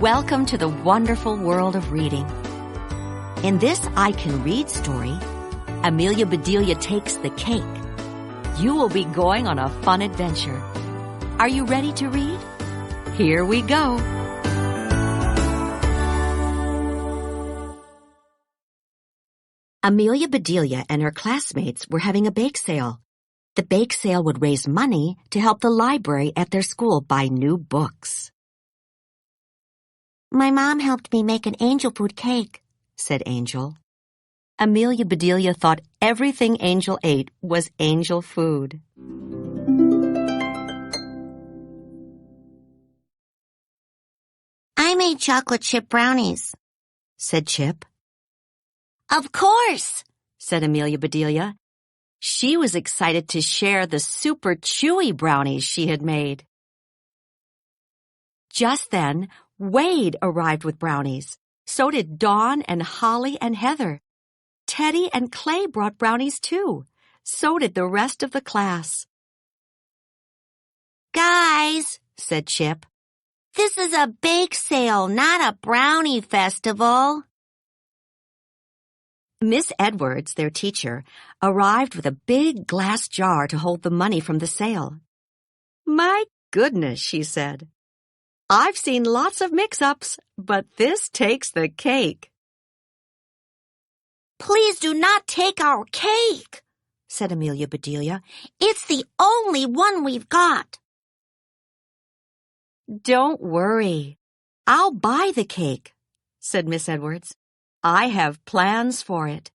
Welcome to the wonderful world of reading. In this I Can Read story, Amelia Bedelia takes the cake. You will be going on a fun adventure. Are you ready to read? Here we go. Amelia Bedelia and her classmates were having a bake sale. The bake sale would raise money to help the library at their school buy new books. My mom helped me make an angel food cake, said Angel. Amelia Bedelia thought everything Angel ate was angel food. I made chocolate chip brownies, said Chip. Of course, said Amelia Bedelia. She was excited to share the super chewy brownies she had made. Just then, Wade arrived with brownies. So did Dawn and Holly and Heather. Teddy and Clay brought brownies too. So did the rest of the class. Guys, said Chip, this is a bake sale, not a brownie festival. Miss Edwards, their teacher, arrived with a big glass jar to hold the money from the sale. My goodness, she said. I've seen lots of mix-ups, but this takes the cake. Please do not take our cake, said Amelia Bedelia. It's the only one we've got. Don't worry. I'll buy the cake, said Miss Edwards. I have plans for it.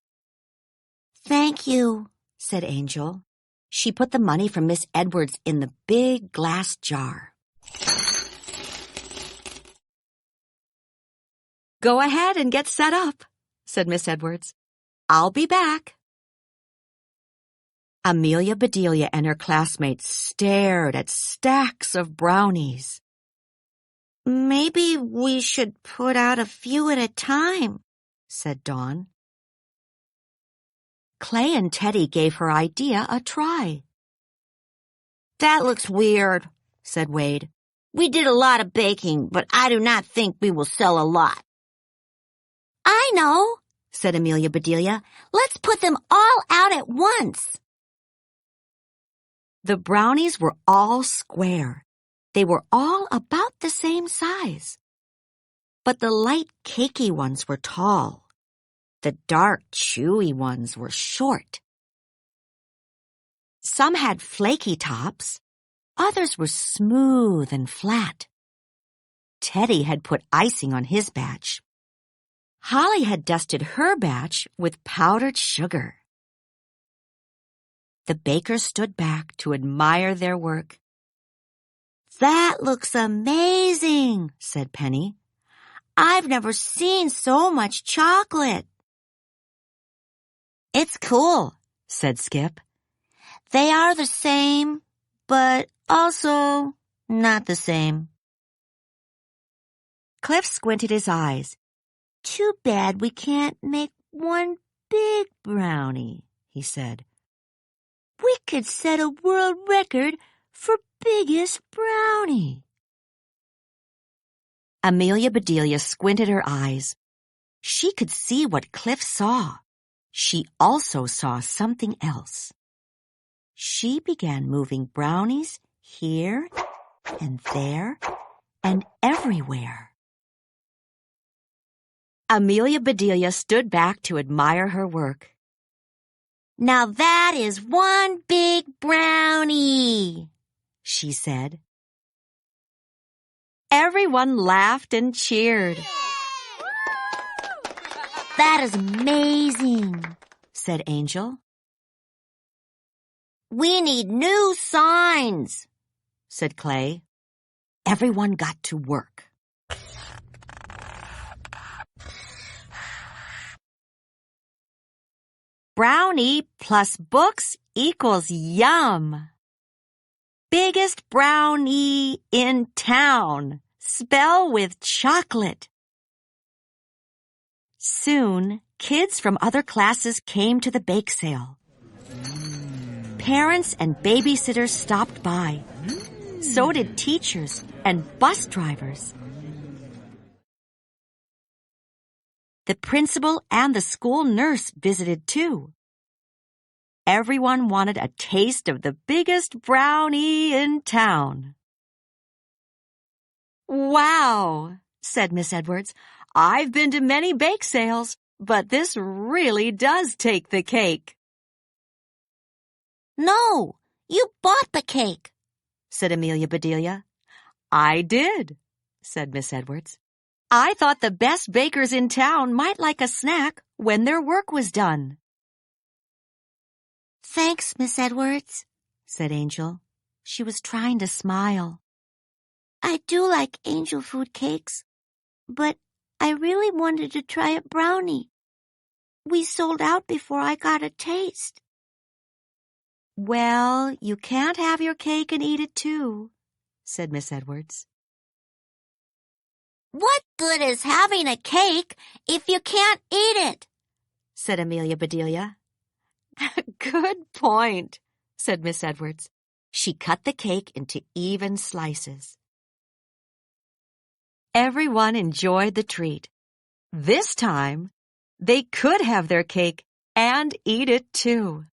Thank you, said Angel. She put the money from Miss Edwards in the big glass jar. Go ahead and get set up, said Miss Edwards. I'll be back. Amelia Bedelia and her classmates stared at stacks of brownies. Maybe we should put out a few at a time, said Dawn. Clay and Teddy gave her idea a try. That looks weird, said Wade. We did a lot of baking, but I do not think we will sell a lot. I know, said Amelia Bedelia. Let's put them all out at once. The brownies were all square. They were all about the same size. But the light, cakey ones were tall. The dark, chewy ones were short. Some had flaky tops. Others were smooth and flat. Teddy had put icing on his batch. Holly had dusted her batch with powdered sugar. The bakers stood back to admire their work. That looks amazing, said Penny. I've never seen so much chocolate. It's cool, said Skip. They are the same, but also not the same. Cliff squinted his eyes. Too bad we can't make one big brownie, he said. We could set a world record for biggest brownie. Amelia Bedelia squinted her eyes. She could see what Cliff saw. She also saw something else. She began moving brownies here and there and everywhere. Amelia Bedelia stood back to admire her work. Now that is one big brownie, she said. Everyone laughed and cheered. That is amazing, said Angel. We need new signs, said Clay. Everyone got to work. Brownie plus books equals yum. Biggest brownie in town. Spell with chocolate. Soon, kids from other classes came to the bake sale. Parents and babysitters stopped by. So did teachers and bus drivers. The principal and the school nurse visited too. Everyone wanted a taste of the biggest brownie in town. "Wow," said Miss Edwards. "I've been to many bake sales, but this really does take the cake." "No, you bought the cake," said Amelia Bedelia. "I did," said Miss Edwards. "I thought the best bakers in town might like a snack when their work was done." "Thanks, Miss Edwards," said Angel. She was trying to smile. "I do like angel food cakes, but I really wanted to try a brownie. We sold out before I got a taste." "Well, you can't have your cake and eat it too," said Miss Edwards. "What good is having a cake if you can't eat it?" said Amelia Bedelia. "Good point," said Miss Edwards. She cut the cake into even slices. Everyone enjoyed the treat. This time, they could have their cake and eat it too.